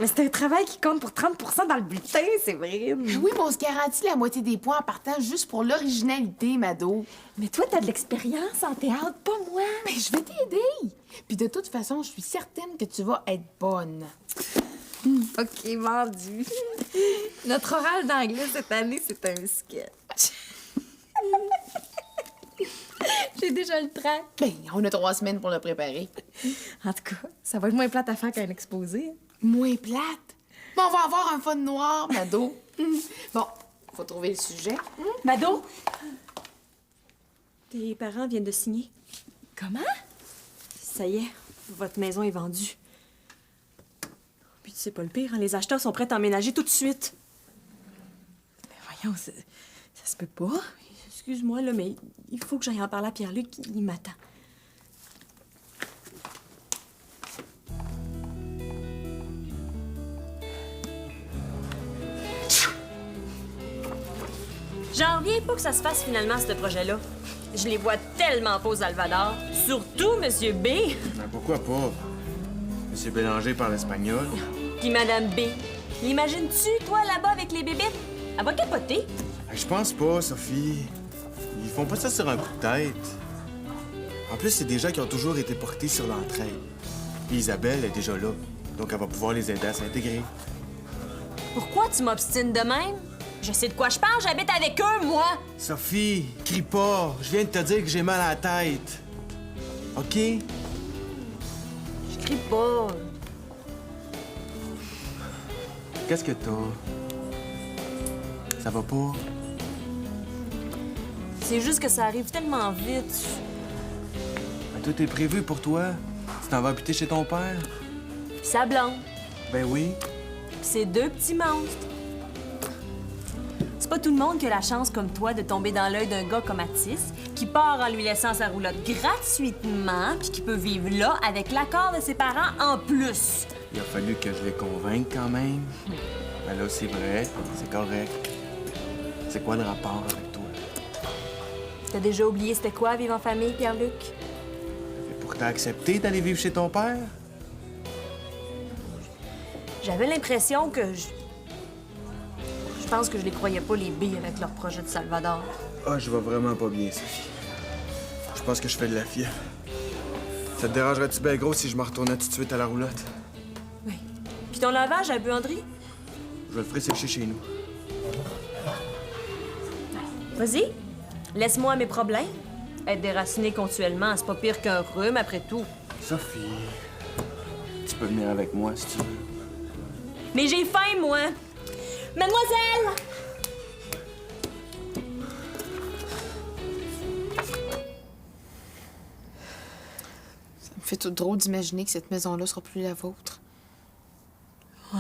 Mais c'est un travail qui compte pour 30 dans le bulletin, Séverine. Oui, mais on se garantit la moitié des points en partant juste pour l'originalité, Mado. Mais toi, t'as de l'expérience en théâtre, pas moi. Ben, je vais t'aider. Puis de toute façon, je suis certaine que tu vas être bonne. OK, vendu. Notre oral d'anglais cette année, c'est un sketch. J'ai déjà le trac. Ben, on a 3 semaines pour le préparer. En tout cas, ça va être moins plate à faire qu'un exposé. Moins plate. Bon, on va avoir un fun noir, Mado. Bon, faut trouver le sujet. Mado? Tes parents viennent de signer. Comment? Ça y est, votre maison est vendue. Puis tu sais pas le pire, hein, les acheteurs sont prêts à emménager tout de suite. Mais voyons, ça se peut pas. Excuse-moi, là, mais il faut que j'aille en parler à Pierre-Luc, il m'attend. J'en reviens pas que ça se fasse finalement, ce projet-là. Je les vois tellement pas au Salvador. Surtout Monsieur B. Ben, pourquoi pas? Monsieur Bélanger parle espagnol. Puis Madame B. L'imagines-tu, toi, là-bas, avec les bébites? Elle va capoter. Ben, je pense pas, Sophie. Ils font pas ça sur un coup de tête. En plus, c'est des gens qui ont toujours été portés sur l'entraide. Puis Isabelle est déjà là, donc elle va pouvoir les aider à s'intégrer. Pourquoi tu m'obstines de même? Je sais de quoi je parle, j'habite avec eux, moi! Sophie, crie pas. Je viens de te dire que j'ai mal à la tête. OK? Je crie pas. Qu'est-ce que t'as? Ça va pas? C'est juste que ça arrive tellement vite. Ben, tout est prévu pour toi. Tu t'en vas habiter chez ton père? Sa blonde. Ben oui. Pis c'est 2 petits monstres. C'est pas tout le monde qui a la chance, comme toi, de tomber dans l'œil d'un gars comme Atis, qui part en lui laissant sa roulotte gratuitement, puis qui peut vivre là avec l'accord de ses parents en plus. Il a fallu que je les convainque quand même. Ben là, c'est vrai, c'est correct. C'est quoi le rapport avec toi? T'as déjà oublié c'était quoi vivre en famille, Pierre-Luc? Et pour t'as accepté d'aller vivre chez ton père? J'avais l'impression que je pense que je les croyais pas, les billes, avec leur projet de Salvador. Ah, je vais vraiment pas bien, Sophie. Je pense que je fais de la fièvre. Ça te dérangerait-tu bien gros si je me retournais tout de suite à la roulotte? Oui. Puis ton lavage à la buanderie? Je vais le ferai sécher chez nous. Vas-y, laisse-moi mes problèmes. Être déraciné continuellement, c'est pas pire qu'un rhume, après tout. Sophie, tu peux venir avec moi si tu veux. Mais j'ai faim, moi! Mademoiselle! Ça me fait tout drôle d'imaginer que cette maison-là sera plus la vôtre. Ouais.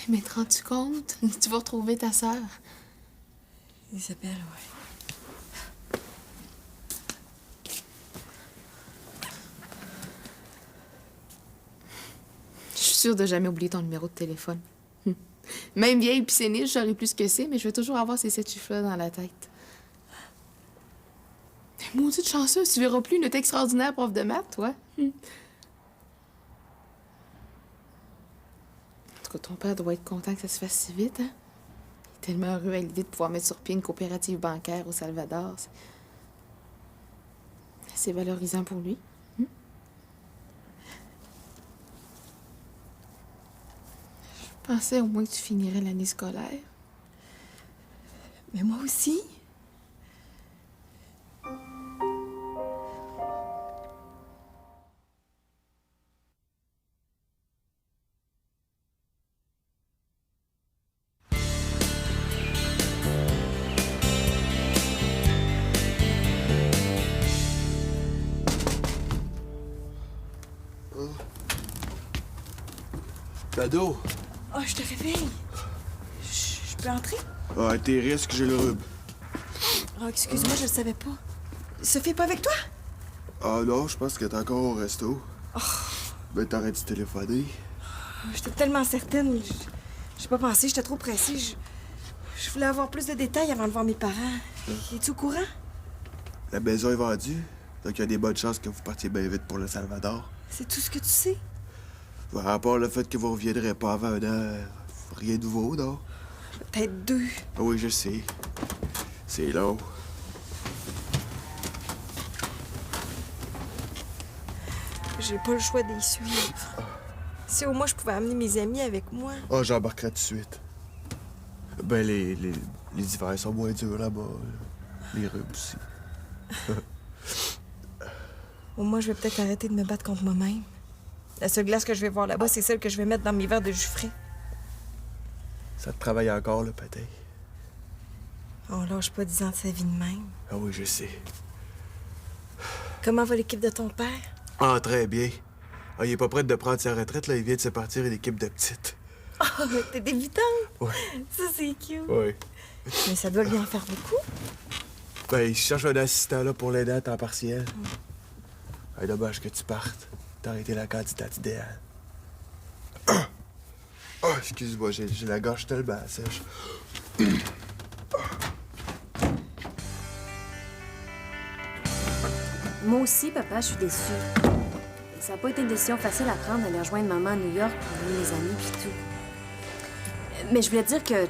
Mais te rends-tu compte? Tu vas retrouver ta sœur. Isabelle, ouais. Je suis sûre de jamais oublier ton numéro de téléphone. Même vieille pis sénile, je saurais plus ce que c'est, mais je vais toujours avoir ces 7 chiffres-là dans la tête. Maudite chanceuse, tu verras plus notre extraordinaire prof de maths, toi. En tout cas, ton père doit être content que ça se fasse si vite, hein? Il est tellement heureux à l'idée de pouvoir mettre sur pied une coopérative bancaire au Salvador. C'est valorisant pour lui. Je pensais au moins que tu finirais l'année scolaire. Mais moi aussi. Bado! Oh, je te réveille. Je peux entrer? Ah, tes risques, j'ai le rhume. Oh, excuse-moi, je le savais pas. Sophie est pas avec toi? Ah non, je pense que t'es encore au resto. Ben, t'arrêtes de téléphoner. J'étais tellement certaine. J'ai pas pensé, j'étais trop pressée. Je voulais avoir plus de détails avant de voir mes parents. Es-tu au courant? La maison est vendue, donc il y a des bonnes chances que vous partiez bien vite pour le Salvador. C'est tout ce que tu sais? Ouais, à part le fait que vous reviendrez pas avant 1 heure, rien de nouveau, non? Peut-être 2. Ah oui, je sais. C'est long. J'ai pas le choix d'y suivre. Si au moins je pouvais amener mes amis avec moi. Ah, j'embarquerai tout de suite. Ben, les hivers sont moins durs là-bas. Les rhumes aussi. Au moins, je vais peut-être arrêter de me battre contre moi-même. La seule glace que je vais voir là-bas, c'est celle que je vais mettre dans mes verres de jus frais. Ça te travaille encore, le patin? On lâche pas 10 ans de sa vie de même. Ah oui, je sais. Comment va l'équipe de ton père? Ah, très bien. Ah, il est pas prêt de prendre sa retraite, là. Il vient de se partir une équipe de petites. Oh, t'es débutante? Ouais. Ça, c'est cute. Oui. Mais ça doit lui en faire beaucoup. Ben, il cherche un assistant, là, pour l'aider à temps partiel. Ah, dommage que tu partes. T'aurais été la candidate idéale. Oh, excuse-moi, j'ai la gorge tellement sèche. Moi aussi, papa, je suis déçue. Ça n'a pas été une décision facile à prendre d'aller rejoindre maman à New York pour voir mes amis puis tout. Mais je voulais te dire que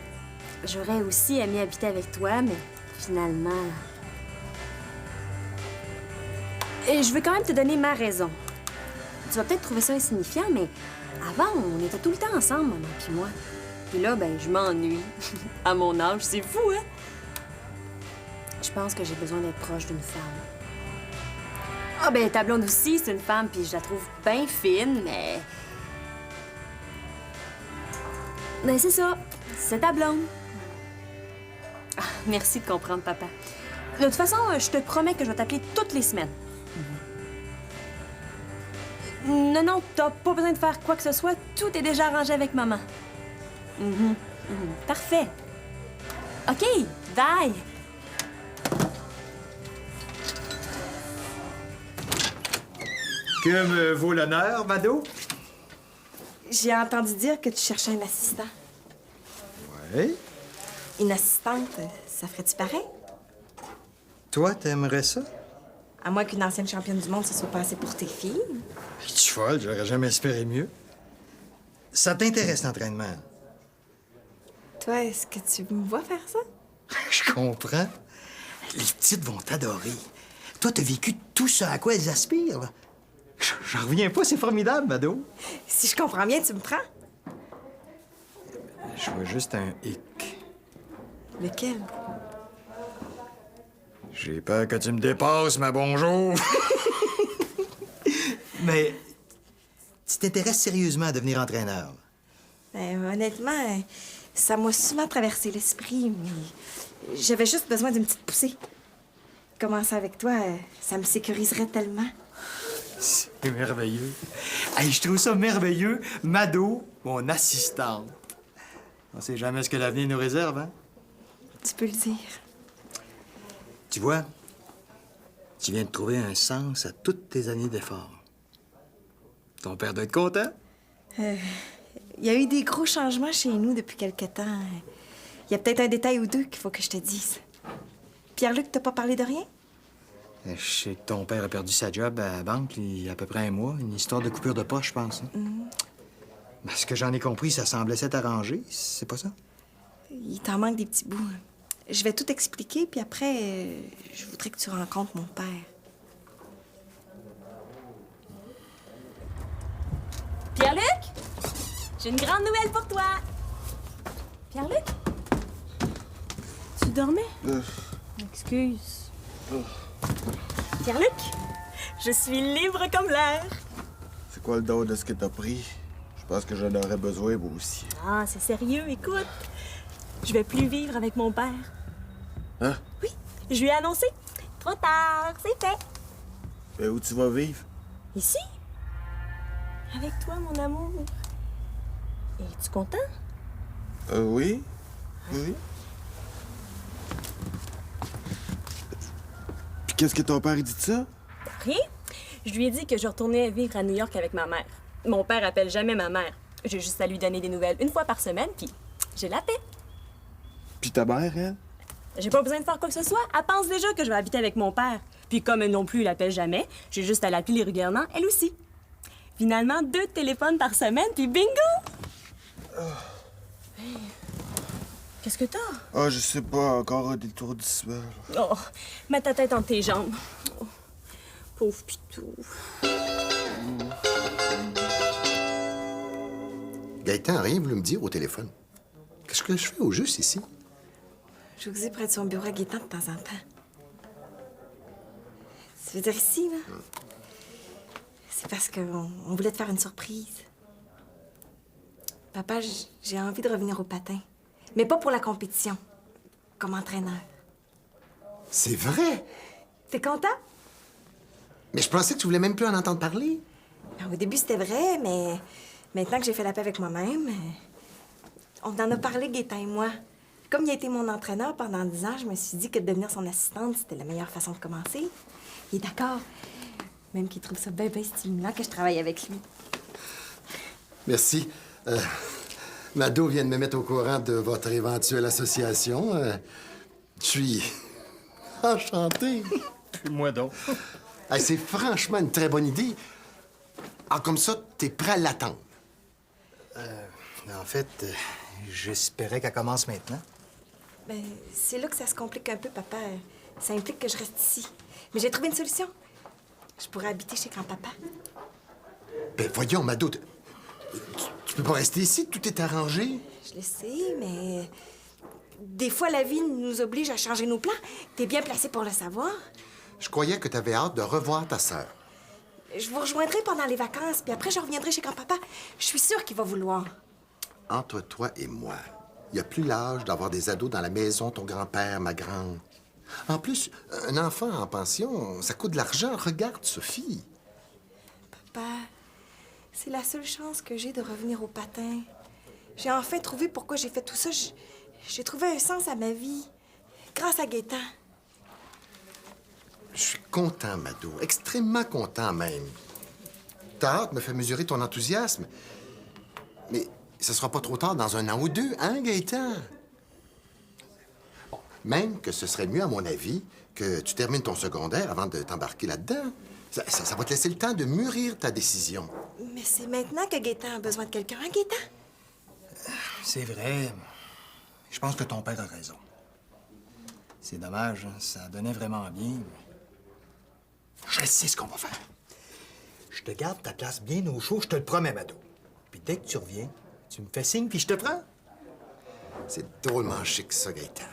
j'aurais aussi aimé habiter avec toi, mais finalement... Et je veux quand même te donner ma raison. Tu vas peut-être trouver ça insignifiant, mais avant, on était tout le temps ensemble, maman puis moi. Puis là, ben, je m'ennuie. À mon âge, c'est fou, hein? Je pense que j'ai besoin d'être proche d'une femme. Ah ben, ta blonde aussi, c'est une femme, puis je la trouve bien fine, mais... Ben, c'est ça. C'est ta blonde. Ah, merci de comprendre, papa. De toute façon, je te promets que je vais t'appeler toutes les semaines. Non, non, t'as pas besoin de faire quoi que ce soit. Tout est déjà arrangé avec maman. Parfait. OK, bye. Que me vaut l'honneur, Mado? J'ai entendu dire que tu cherchais un assistant. Oui. Une assistante, ça ferait-tu pareil? Toi, t'aimerais ça? À moins qu'une ancienne championne du monde se soit passée pour tes filles. Es-tu folle? J'aurais jamais espéré mieux. Ça t'intéresse, l'entraînement? Toi, est-ce que tu me vois faire ça? Je comprends. Les petites vont t'adorer. Toi, t'as vécu tout ce à quoi elles aspirent, là. J'en reviens pas, c'est formidable, Mado. Si je comprends bien, tu me prends? Je vois juste un hic. Lequel? J'ai peur que tu me dépasses, ma bonjour. Mais tu t'intéresses sérieusement à devenir entraîneur? Ben, honnêtement, ça m'a souvent traversé l'esprit, mais j'avais juste besoin d'une petite poussée. Commencer avec toi, ça me sécuriserait tellement. C'est merveilleux. Hey, je trouve ça merveilleux. Mado, mon assistante. On sait jamais ce que l'avenir nous réserve, hein? Tu peux le dire. Tu vois, tu viens de trouver un sens à toutes tes années d'efforts. Ton père doit être content. Il y a eu des gros changements chez nous depuis quelque temps. Il y a peut-être un détail ou deux qu'il faut que je te dise. Pierre-Luc, t'as pas parlé de rien? Je sais que ton père a perdu sa job à la banque il y a à peu près un mois. Une histoire de coupure de poche, je pense. Hein? Ben, ce que j'en ai compris, ça semblait s'être arrangé. C'est pas ça? Il t'en manque des petits bouts. Je vais tout expliquer, puis après, je voudrais que tu rencontres mon père. Pierre-Luc? J'ai une grande nouvelle pour toi. Pierre-Luc? Tu dormais? Excuse. Pierre-Luc? Je suis libre comme l'air. C'est quoi le don de ce que t'as pris? Je pense que j'en aurais besoin, moi aussi. Ah, c'est sérieux, écoute. Je vais plus vivre avec mon père. Hein? Oui, je lui ai annoncé. Trop tard, c'est fait. Ben, où tu vas vivre? Ici? Avec toi, mon amour. Es-tu content? Oui. Oui. Puis qu'est-ce que ton père dit de ça? Rien. Je lui ai dit que je retournais vivre à New York avec ma mère. Mon père appelle jamais ma mère. J'ai juste à lui donner des nouvelles une fois par semaine, puis j'ai la paix. Puis ta mère, elle? J'ai pas besoin de faire quoi que ce soit. Elle pense déjà que je vais habiter avec mon père. Puis comme elle non plus, il l'appelle jamais, j'ai juste à l'appeler régulièrement, elle aussi. Finalement, 2 téléphones par semaine, puis bingo! Hey, qu'est-ce que t'as? Ah, je sais pas, encore un détour visuel. Oh, mets ta tête entre tes jambes. Oh, pauvre pitou. Gaëtan n'a rien voulu me dire au téléphone. Qu'est-ce que je fais au juste ici? Je vous ai près de son bureau à Gaétan de temps en temps. Ça veut dire ici, là? C'est parce qu'on voulait te faire une surprise. Papa, j'ai envie de revenir au patin. Mais pas pour la compétition. Comme entraîneur. C'est vrai? T'es content? Mais je pensais que tu voulais même plus en entendre parler. Ben, au début, c'était vrai, mais maintenant que j'ai fait la paix avec moi-même, on en a parlé, Gaétan et moi. Comme il a été mon entraîneur pendant 10 ans, je me suis dit que de devenir son assistante, c'était la meilleure façon de commencer. Il est d'accord. Même qu'il trouve ça bien, bien stimulant que je travaille avec lui. Merci. Mado vient de me mettre au courant de votre éventuelle association. Je suis enchanté. Puis moi donc. Hey, c'est franchement une très bonne idée. Ah, comme ça, t'es prêt à l'attendre. En fait, j'espérais qu'elle commence maintenant. Ben, c'est là que ça se complique un peu, papa. Ça implique que je reste ici. Mais j'ai trouvé une solution. Je pourrais habiter chez grand-papa. Ben voyons, Mado, tu peux pas rester ici, tout est arrangé. Je le sais, mais des fois, la vie nous oblige à changer nos plans. T'es bien placé pour le savoir. Je croyais que t'avais hâte de revoir ta sœur. Je vous rejoindrai pendant les vacances, puis après, je reviendrai chez grand-papa. Je suis sûre qu'il va vouloir. Entre toi et moi, il n'y a plus l'âge d'avoir des ados dans la maison, ton grand-père, ma grande. En plus, un enfant en pension, ça coûte de l'argent. Regarde, Sophie. Papa, c'est la seule chance que j'ai de revenir au patin. J'ai enfin trouvé pourquoi j'ai fait tout ça. J'ai trouvé un sens à ma vie, grâce à Gaétan. Je suis content, Mado. Extrêmement content, même. Ta hâte me fait mesurer ton enthousiasme. Mais ce sera pas trop tard dans 1 an ou 2, hein, Gaétan? Bon, même que ce serait mieux, à mon avis, que tu termines ton secondaire avant de t'embarquer là-dedans. Ça va te laisser le temps de mûrir ta décision. Mais c'est maintenant que Gaétan a besoin de quelqu'un, hein, Gaétan? C'est vrai. Je pense que ton père a raison. C'est dommage, hein, ça donnait vraiment bien. Je sais ce qu'on va faire. Je te garde ta place bien au chaud, je te le promets, Mado. Puis dès que tu reviens, tu me fais signe, puis je te prends. C'est drôlement chic, ça, Gaétan.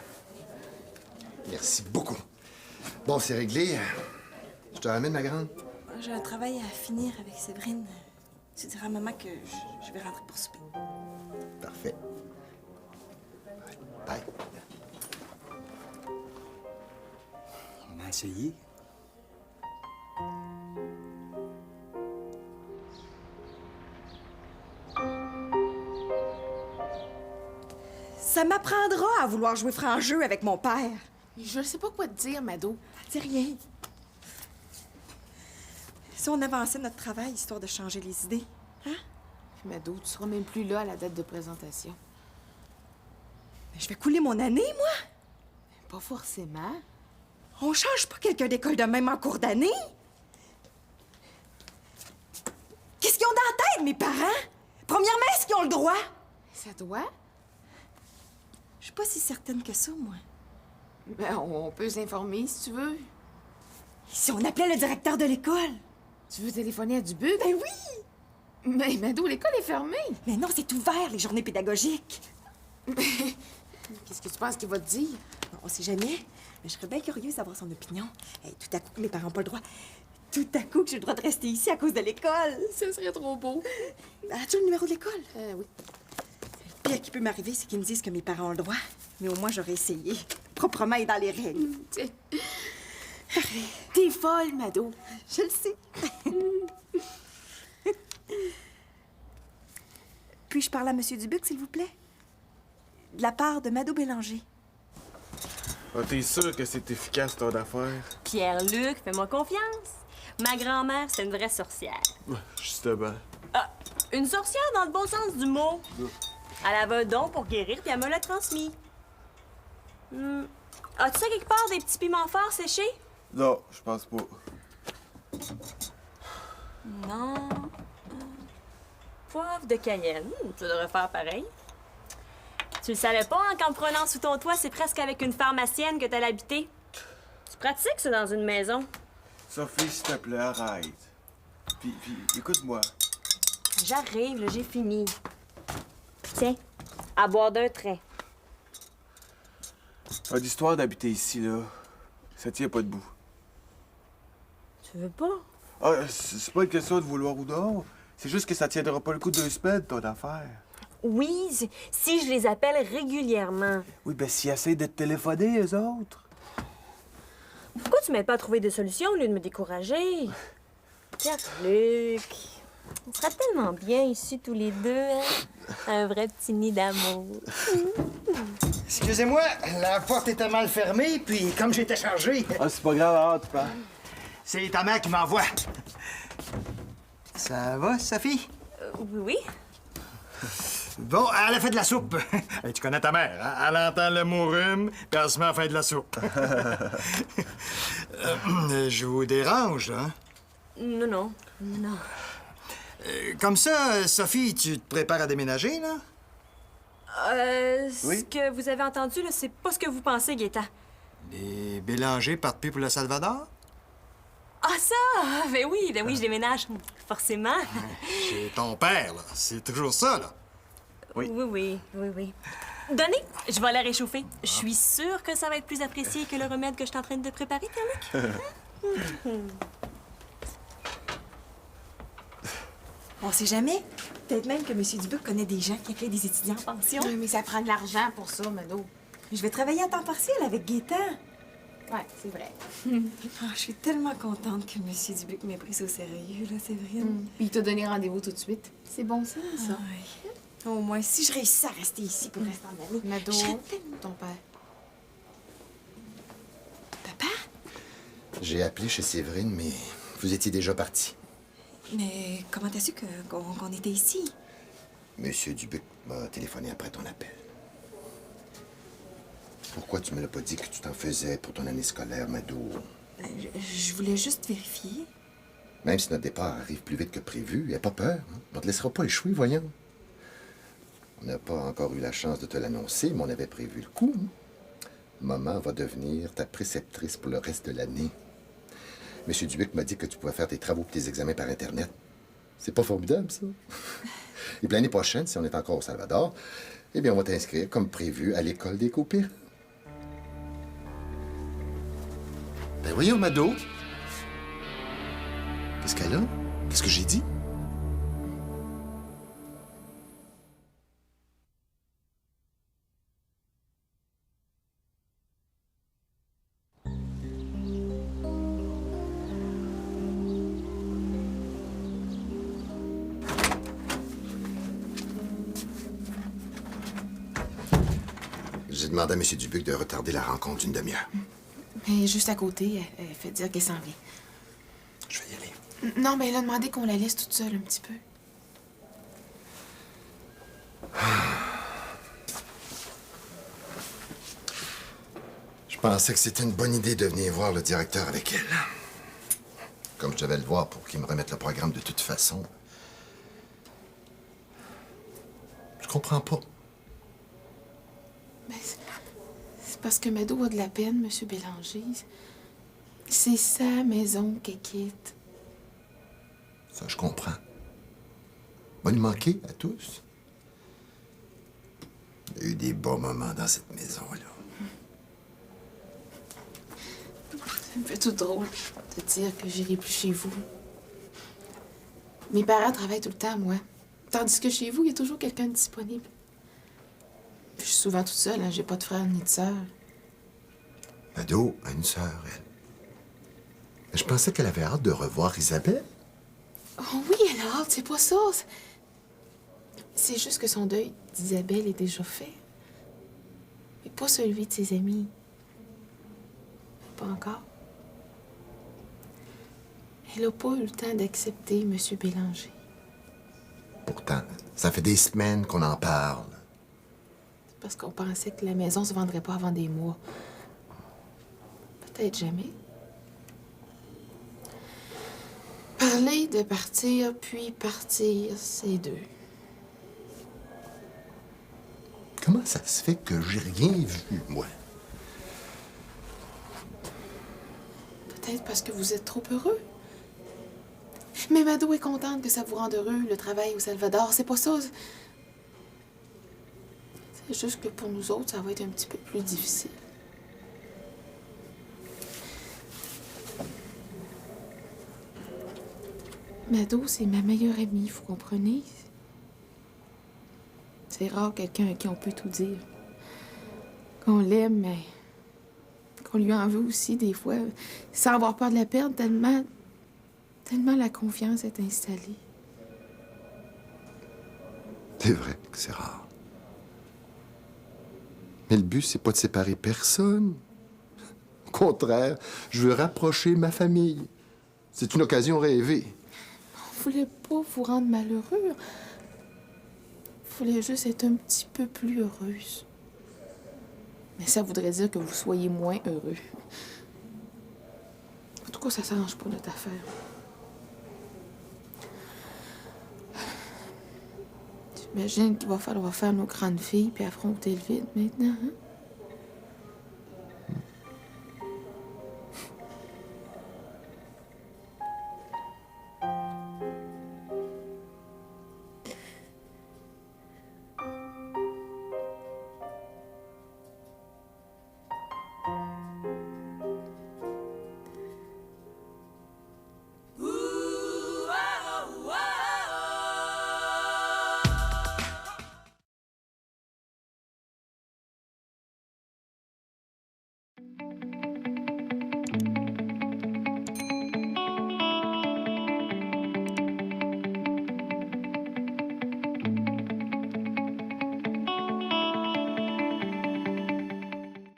Merci beaucoup. Bon, c'est réglé. Je te ramène, ma grande. J'ai un travail à finir avec Séverine. Tu diras à maman que je vais rentrer pour souper. Parfait. Bye. On a essayé. Ça m'apprendra à vouloir jouer franc jeu avec mon père. Je sais pas quoi te dire, Mado. Dis rien. Si on avançait notre travail, histoire de changer les idées, hein? Puis Mado, tu seras même plus là à la date de présentation. Mais je vais couler mon année, moi. Pas forcément. On change pas quelqu'un d'école de même en cours d'année. Qu'est-ce qu'ils ont dans la tête, mes parents? Premièrement, est-ce qu'ils ont le droit? Ça doit? Je suis pas si certaine que ça, moi. Ben, on peut s'informer si tu veux. Si on appelait le directeur de l'école? Tu veux téléphoner à Dubuc? Ben oui! Mais Mado, l'école est fermée. Mais non, c'est ouvert, les journées pédagogiques. Qu'est-ce que tu penses qu'il va te dire? On sait jamais, mais je serais bien curieuse d'avoir son opinion. Hey, tout à coup, que mes parents n'ont pas le droit. Tout à coup, que j'ai le droit de rester ici à cause de l'école. Ce serait trop beau. As-tu le numéro de l'école? Oui. Le pire qui peut m'arriver, c'est qu'ils me disent que mes parents ont le droit. Mais au moins, j'aurais essayé. Proprement et dans les règles. Tiens. T'es folle, Mado. Je le sais. Puis-je parler à M. Dubuc, s'il vous plaît? De la part de Mado Bélanger. Ah, t'es sûr que c'est efficace, ton affaire? Pierre-Luc, fais-moi confiance. Ma grand-mère, c'est une vraie sorcière. Justement. Ah, une sorcière dans le bon sens du mot. Elle avait un don pour guérir, puis elle me l'a transmis. As-tu ça quelque part, des petits piments forts séchés? Non, je pense pas. Non. poivre de Cayenne. Tu devrais faire pareil. Tu le savais pas, hein, qu'en me prenant sous ton toit, c'est presque avec une pharmacienne que t'allais habiter? C'est pratique, ça, dans une maison. Sophie, s'il te plaît, arrête. Puis écoute-moi. J'arrive, là, j'ai fini. Tiens, à boire d'un trait. L'histoire d'habiter ici, là, ça tient pas debout. Tu veux pas? Ah, c'est pas une question de vouloir ou non. C'est juste que ça tiendra pas le coup de 2 semaines, ton affaire. Oui, si je les appelle régulièrement. Oui, ben s'ils essayent de te téléphoner, eux autres. Pourquoi tu m'aides pas à trouver des solutions au lieu de me décourager? Pierre-Luc, on serait tellement bien ici tous les deux, hein? Un vrai petit nid d'amour. Excusez-moi, la porte était mal fermée, puis comme j'étais chargé, Ah, c'est pas grave, alors, tu parles. c'est ta mère qui m'envoie. Ça va, Sophie? Oui? Bon, elle a fait de la soupe. Hey, tu connais ta mère, hein? Elle entend le mot rhume, puis elle se met à faire de la soupe. Je vous dérange, là, hein? Non. Comme ça, Sophie, tu te prépares à déménager, là? Ce que vous avez entendu, là, c'est pas ce que vous pensez, Gaétan. Les Bélanger partent plus pour le Salvador? Ah, ça! Ben oui, je déménage. Forcément. Chez ton père, là. C'est toujours ça, là. Oui. Oui. Donnez, je vais la réchauffer. Je suis sûre que ça va être plus apprécié que le remède que je suis en train de préparer, Pierre-Luc. On sait jamais. Peut-être même que M. Dubuc connaît des gens qui accueillent des étudiants en pension. Oui, mais ça prend de l'argent pour ça, Mado. Je vais travailler à temps partiel avec Gaétan. Ouais, c'est vrai. Ah, je suis tellement contente que M. Dubuc m'ait pris au sérieux, là, Séverine. Puis il t'a donné rendez-vous tout de suite. C'est bon signe, ça. Oui. Au moins, si je réussis à rester ici pour restant d'année, Mado, je serais tellement... ton père. Papa? J'ai appelé chez Séverine, mais vous étiez déjà parti. Mais comment t'as su qu'on était ici? Monsieur Dubuc m'a téléphoné après ton appel. Pourquoi tu me l'as pas dit que tu t'en faisais pour ton année scolaire, Mado? Je voulais juste vérifier. Même si notre départ arrive plus vite que prévu, n'aie pas peur. Hein? On te laissera pas échouer, voyons. On n'a pas encore eu la chance de te l'annoncer, mais on avait prévu le coup. Hein? Maman va devenir ta préceptrice pour le reste de l'année. Monsieur Dubuc m'a dit que tu pouvais faire tes travaux et tes examens par Internet. C'est pas formidable, ça? Et puis l'année prochaine, si on est encore au Salvador, eh bien, on va t'inscrire, comme prévu, à l'école des coopérants. Ben voyons, Mado. Qu'est-ce qu'elle a? Qu'est-ce que j'ai dit? J'ai demandé à M. Dubuc de retarder la rencontre d'une demi-heure. Mais juste à côté, elle fait dire qu'elle s'en vient. Je vais y aller. Non, mais elle a demandé qu'on la laisse toute seule un petit peu. Je pensais que c'était une bonne idée de venir voir le directeur avec elle. Comme je devais le voir pour qu'il me remette le programme de toute façon. Je comprends pas. Mais c'est parce que Mado a de la peine, M. Bélanger. C'est sa maison qu'elle quitte. Ça, je comprends. Va nous manquer à tous. Il y a eu des bons moments dans cette maison-là. Ça me fait tout drôle de dire que j'irai plus chez vous. Mes parents travaillent tout le temps, moi. Tandis que chez vous, il y a toujours quelqu'un de disponible. Je suis souvent toute seule, hein. J'ai pas de frère ni de sœur. Mado a une sœur, elle. Mais je pensais qu'elle avait hâte de revoir Isabelle. Oh oui, elle a hâte, c'est pas ça. C'est juste que son deuil d'Isabelle est déjà fait. Mais pas celui de ses amis. Pas encore. Elle a pas eu le temps d'accepter M. Bélanger. Pourtant, ça fait des semaines qu'on en parle. Parce qu'on pensait que la maison se vendrait pas avant des mois. Peut-être jamais. Parler de partir, puis partir, c'est deux. Comment ça se fait que j'ai rien vu, moi? Peut-être parce que vous êtes trop heureux. Mais Mado est contente que ça vous rende heureux, le travail au Salvador. C'est pas ça. C'est juste que pour nous autres, ça va être un petit peu plus difficile. Mado, c'est ma meilleure amie, vous comprenez? C'est rare quelqu'un à qui on peut tout dire. Qu'on l'aime, mais qu'on lui en veut aussi des fois, sans avoir peur de la perdre, tellement la confiance est installée. C'est vrai que c'est rare. Mais le but, c'est pas de séparer personne. Au contraire, je veux rapprocher ma famille. C'est une occasion rêvée. On voulait pas vous rendre malheureux. On voulait juste être un petit peu plus heureuse. Mais ça voudrait dire que vous soyez moins heureux. En tout cas, ça s'arrange pas notre affaire. J'imagine qu'il va falloir faire nos grandes filles puis affronter le vide maintenant, hein?